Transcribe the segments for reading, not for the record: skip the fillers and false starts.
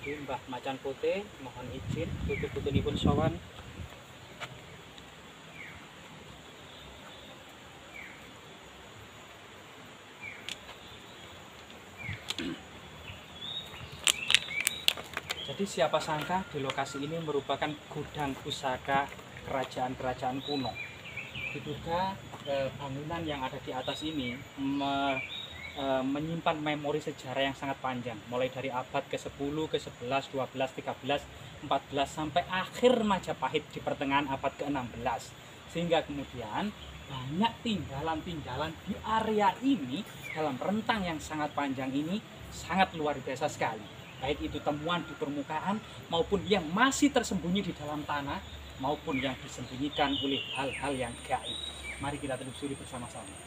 Jadi Mbah Macan Putih mohon izin putu-putunipun sowan. Jadi siapa sangka di lokasi ini merupakan gudang pusaka kerajaan-kerajaan kuno. Diduga bangunan yang ada di atas ini menyimpan memori sejarah yang sangat panjang, mulai dari abad ke-10, ke-11, 12, 13, 14 sampai akhir Majapahit di pertengahan abad ke-16. Sehingga kemudian banyak tinggalan-tinggalan di area ini dalam rentang yang sangat panjang ini sangat luar biasa sekali. Baik itu temuan di permukaan maupun yang masih tersembunyi di dalam tanah maupun yang disembunyikan oleh hal-hal yang gaib. Mari kita telusuri bersama-sama.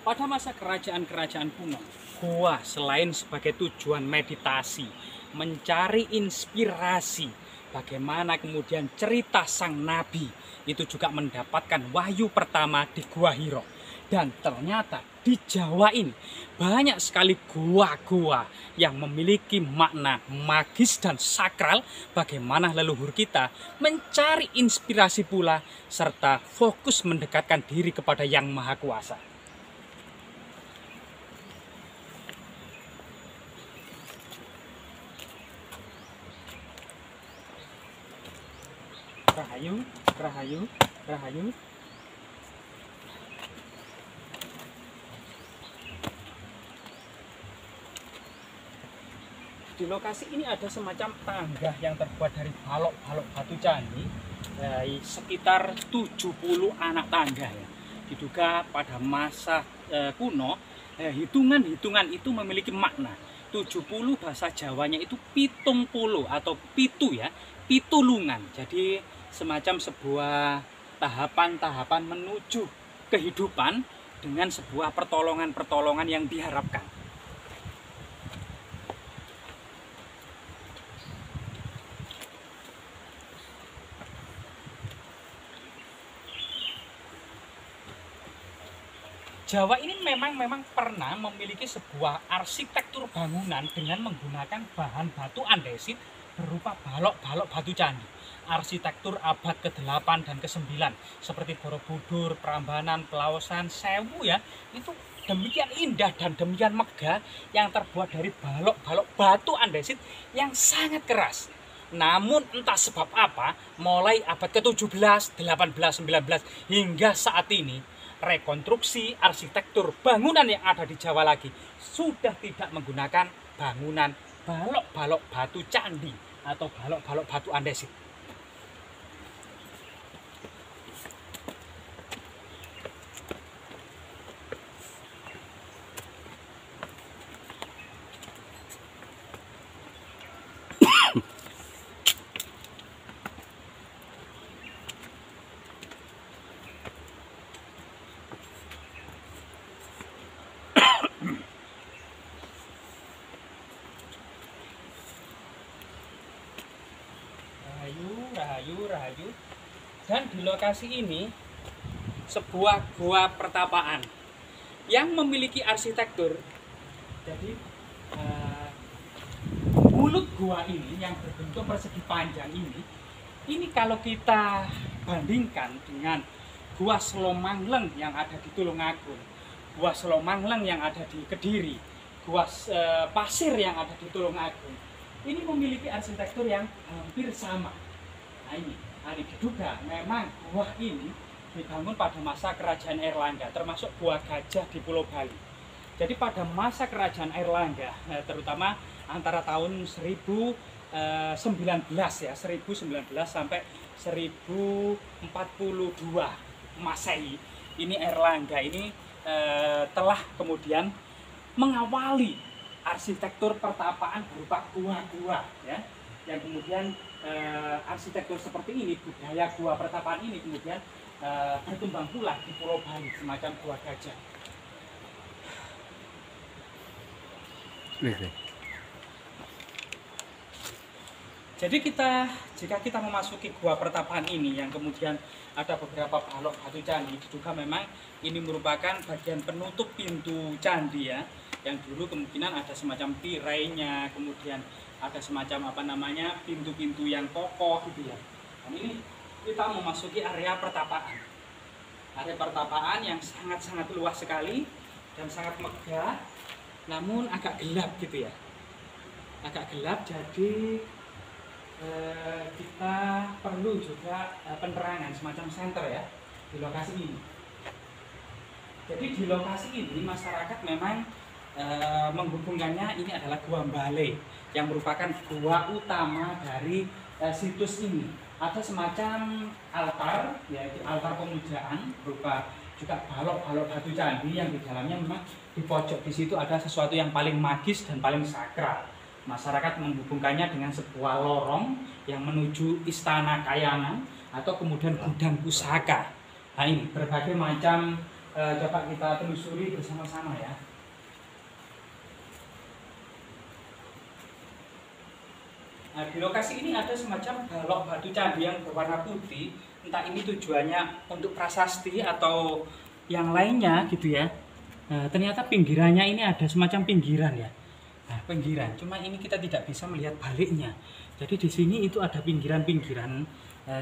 Pada masa kerajaan-kerajaan kuno, gua selain sebagai tujuan meditasi, mencari inspirasi, bagaimana kemudian cerita sang nabi, itu juga mendapatkan wahyu pertama di Gua Hiro. Dan ternyata di Jawa ini banyak sekali gua-gua yang memiliki makna magis dan sakral, bagaimana leluhur kita mencari inspirasi pula, serta fokus mendekatkan diri kepada Yang Maha Kuasa. Rahayu, rahayu, rahayu. Di lokasi ini ada semacam tangga yang terbuat dari balok-balok batu candi, sekitar 70 anak tangga ya. Diduga pada masa kuno, hitungan-hitungan itu memiliki makna. 70 bahasa Jawanya itu pitung puluh atau pitu ya, pitulungan. Jadi semacam sebuah tahapan-tahapan menuju kehidupan dengan sebuah pertolongan-pertolongan yang diharapkan. Jawa ini memang pernah memiliki sebuah arsitektur bangunan dengan menggunakan bahan batu andesit berupa balok-balok batu candi. Arsitektur abad ke-8 dan ke-9 seperti Borobudur, Prambanan, Pelawasan, Sewu ya, itu demikian indah dan demikian megah yang terbuat dari balok-balok batu andesit yang sangat keras. Namun entah sebab apa, mulai abad ke-17, 18, 19 hingga saat ini, rekonstruksi arsitektur bangunan yang ada di Jawa lagi sudah tidak menggunakan bangunan balok-balok batu candi atau balok-balok batu andesit. Rahayu. Dan di lokasi ini sebuah gua pertapaan yang memiliki arsitektur. Jadi mulut gua ini yang berbentuk persegi panjang ini kalau kita bandingkan dengan Gua Selomangleng yang ada di Tulungagung, Gua Selomangleng yang ada di Kediri, Gua Pasir yang ada di Tulungagung, ini memiliki arsitektur yang hampir sama. Nah ini diduga memang gua ini dibangun pada masa kerajaan Airlangga, termasuk gua Gajah di Pulau Bali. Jadi pada masa kerajaan Airlangga, terutama antara tahun 1019 ya, 1019 sampai 1042 Masehi, ini Airlangga ini telah kemudian mengawali arsitektur pertapaan berupa gua-gua ya. yang kemudian arsitektur seperti ini, budaya gua pertapaan ini kemudian berkembang pula di Pulau Bali, semacam gua gajah. Jadi jika kita memasuki gua pertapaan ini yang kemudian ada beberapa balok batu candi, diduga memang ini merupakan bagian penutup pintu candi ya, yang dulu kemungkinan ada semacam tirainya, kemudian ada semacam pintu-pintu yang kokoh gitu ya. Dan ini kita memasuki area pertapaan. Area pertapaan yang sangat-sangat luas sekali dan sangat megah, namun agak gelap gitu ya. Agak gelap, jadi kita perlu juga penerangan semacam senter ya di lokasi ini. Jadi di lokasi ini masyarakat memang menghubungkannya, ini adalah Gua Mbale yang merupakan gua utama dari situs ini. Ada semacam altar, yaitu altar pemujaan berupa juga balok-balok batu candi yang di dalamnya memang di pojok di situ ada sesuatu yang paling magis dan paling sakral. Masyarakat menghubungkannya dengan sebuah lorong yang menuju istana kayangan atau kemudian gudang pusaka. Nah ini berbagai macam, coba kita telusuri bersama-sama ya. Nah, di lokasi ini ada semacam balok batu candi yang berwarna putih, entah ini tujuannya untuk prasasti atau yang lainnya gitu ya. Nah, ternyata pinggirannya ini ada semacam pinggiran ya. Nah, pinggiran, cuma ini kita tidak bisa melihat baliknya. Jadi di sini itu ada pinggiran-pinggiran,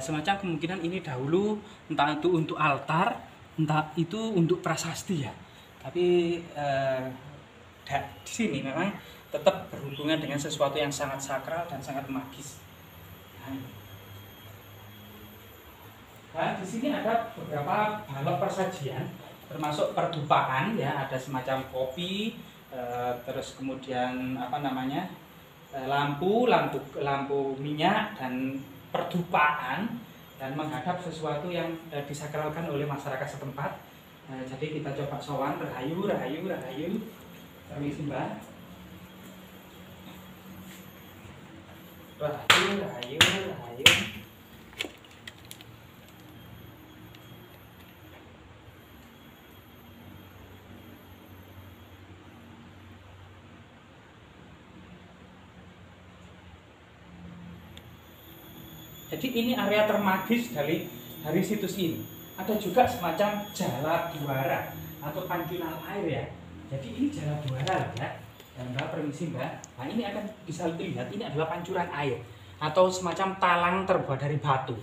semacam kemungkinan ini dahulu entah itu untuk altar, entah itu untuk prasasti ya. Tapi di sini memang tetap berhubungan dengan sesuatu yang sangat sakral dan sangat magis. Nah, di sini ada beberapa balok persajian, termasuk perdupaan ya, ada semacam kopi. Terus kemudian lampu minyak dan perdupaan, dan menghadap sesuatu yang disakralkan oleh masyarakat setempat. Jadi kita coba sowan, rahayu, permisi mbak, rahayu. Jadi ini area termagis dari situs ini. Ada juga semacam jala duara atau pancuran air ya. Jadi ini jala duara ya. Dan mbak, permisi mbak. Nah ini akan bisa dilihat, ini adalah pancuran air atau semacam talang terbuat dari batu.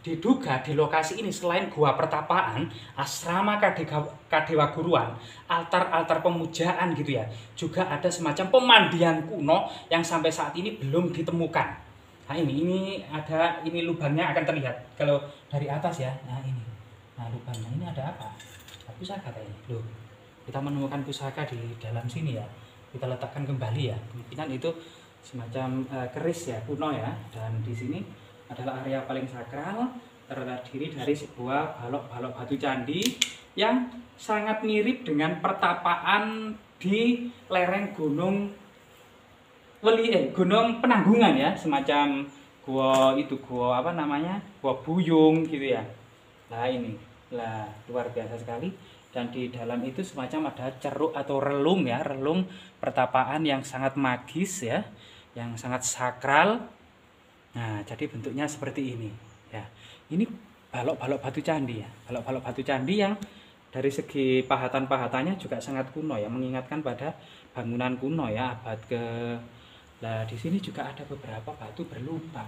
Diduga di lokasi ini selain gua pertapaan, asrama Kadewa Guruan, altar-altar pemujaan gitu ya, juga ada semacam pemandian kuno yang sampai saat ini belum ditemukan. Nah ini lubangnya akan terlihat kalau dari atas ya. Nah ini, lubangnya ini ada apa? Pusaka kayaknya. Loh, kita menemukan pusaka di dalam sini ya. Kita letakkan kembali ya. Kemungkinan itu semacam keris ya, kuno ya. Dan di sini adalah area paling sakral, terdiri dari sebuah balok-balok batu candi yang sangat mirip dengan pertapaan di lereng Gunung Penanggungan ya, semacam gua Buyung gitu ya. Nah ini luar biasa sekali, dan di dalam itu semacam ada ceruk atau relung ya, relung pertapaan yang sangat magis ya, yang sangat sakral. Nah jadi bentuknya seperti ini ya. Ini balok-balok batu candi ya, balok-balok batu candi yang dari segi pahatan-pahatannya juga sangat kuno ya, mengingatkan pada bangunan kuno ya, abad ke. Nah, di sini juga ada beberapa batu berlubang.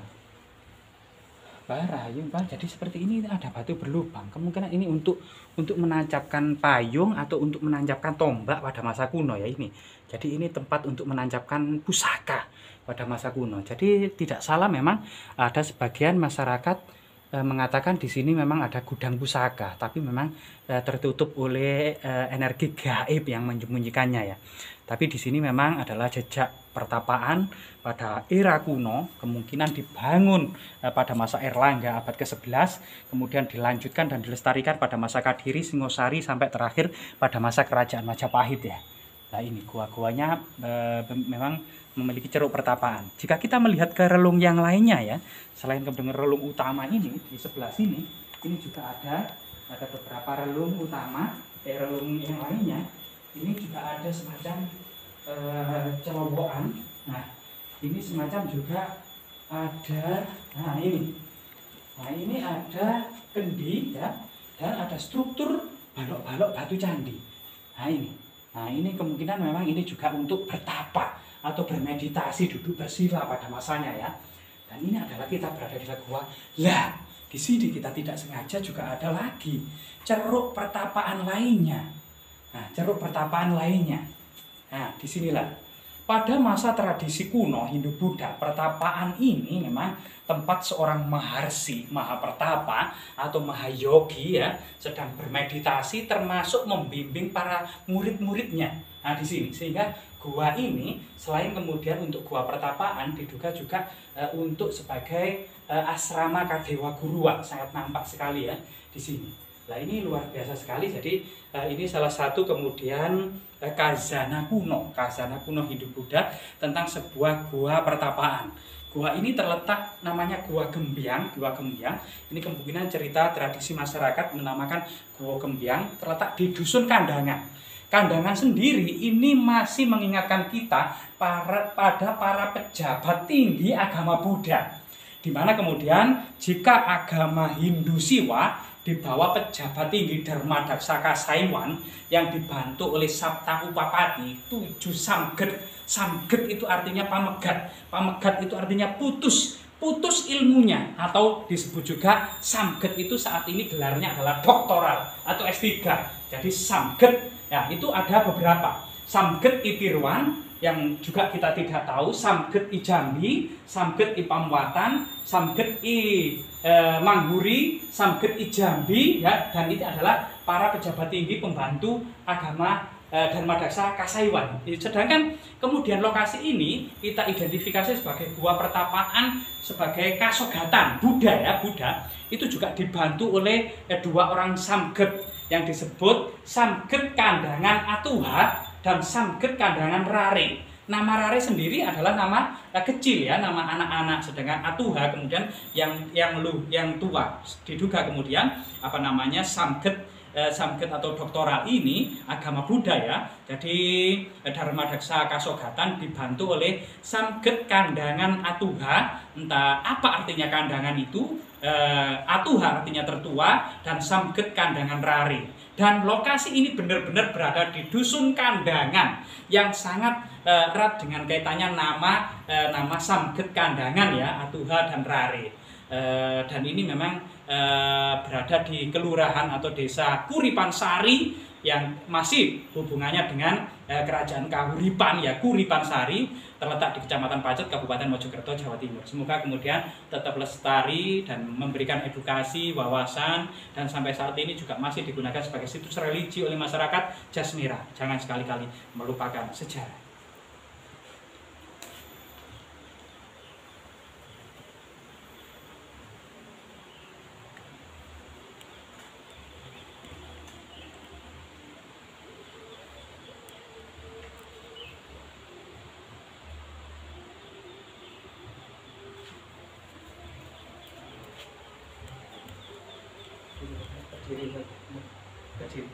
Jadi seperti ini ada batu berlubang. Kemungkinan ini untuk menancapkan payung atau untuk menancapkan tombak pada masa kuno ya ini. Jadi ini tempat untuk menancapkan pusaka pada masa kuno. Jadi tidak salah memang ada sebagian masyarakat mengatakan di sini memang ada gudang pusaka, tapi memang tertutup oleh energi gaib yang menyembunyikannya ya. Tapi di sini memang adalah jejak pertapaan pada era kuno, kemungkinan dibangun pada masa Erlangga abad ke-11, kemudian dilanjutkan dan dilestarikan pada masa Kadiri, Singosari, sampai terakhir pada masa Kerajaan Majapahit ya. Nah ini gua-guanya memang memiliki ceruk pertapaan. Jika kita melihat ke relung yang lainnya ya, selain ke relung utama ini di sebelah sini, ini juga ada beberapa relung utama, relung yang lainnya. Ini juga ada semacam celowokan. Nah, ini semacam juga ada, ini ada kendi ya, dan ada struktur balok-balok batu candi. Nah ini kemungkinan memang ini juga untuk bertapa atau bermeditasi, duduk bersila pada masanya ya. Dan ini adalah kita berada di gua. Lah, di sini kita tidak sengaja juga ada lagi ceruk pertapaan lainnya. Nah, ceruk pertapaan lainnya. Nah, disinilah. Pada masa tradisi kuno Hindu-Buddha, pertapaan ini memang tempat seorang maharsi, mahapertapa atau mahayogi ya, sedang bermeditasi termasuk membimbing para murid-muridnya. Nah, di sini sehingga gua ini selain kemudian untuk gua pertapaan diduga juga untuk sebagai asrama kadewa guruan, sangat nampak sekali ya di sini. Nah, ini luar biasa sekali. Jadi ini salah satu kemudian kazana kuno Hindu-Buddha tentang sebuah gua pertapaan. Gua ini terletak namanya Gua Gembyang. Ini kemungkinan cerita tradisi masyarakat menamakan Gua Gembyang, terletak di Dusun Kandangan. Kandangan sendiri ini masih mengingatkan kita pada para pejabat tinggi agama Buddha. Di mana kemudian jika agama Hindu Siwa di bawah pejabat tinggi Dharmadaksa Kasaiwan yang dibantu oleh Sapta Upapati, 7 samget. Samget itu artinya pamegat. Pamegat itu artinya putus ilmunya, atau disebut juga samget itu saat ini gelarnya adalah doktoral atau S3. Jadi samget ya itu ada beberapa. Samget Itirwan yang juga kita tidak tahu, Samget I Jambi, Samget I Pamwatan, Samget I Manghuri, Samget I Jambi ya, dan itu adalah para pejabat tinggi pembantu agama Dharmadaksa Kasaiwan. Sedangkan kemudian lokasi ini kita identifikasi sebagai gua pertapaan, sebagai kasogatan Buddha ya, Buddha itu juga dibantu oleh 2 orang samget yang disebut Samget Kandangan Atuha dan Samget Kandangan Rare. Nama Rare sendiri adalah nama kecil ya, nama anak-anak, sedangkan Atuha kemudian yang tua. Diduga kemudian Samget atau doktoral ini agama Buddha ya. Jadi Dharmadaksa Kasogatan dibantu oleh Samget Kandangan Atuha. Entah apa artinya kandangan itu, Atuha artinya tertua, dan Samget Kandangan Rare. Dan lokasi ini benar-benar berada di Dusun Kandangan yang sangat erat dengan kaitannya nama Samget Kandangan ya, Atuha dan Rare. Dan ini memang berada di kelurahan atau desa Kuripansari yang masih hubungannya dengan kerajaan Kahuripan ya, Kuripansari, terletak di Kecamatan Pacet, Kabupaten Mojokerto, Jawa Timur. Semoga kemudian tetap lestari dan memberikan edukasi, wawasan, dan sampai saat ini juga masih digunakan sebagai situs religi oleh masyarakat Jasmira. Jangan sekali-kali melupakan sejarah. Kecil.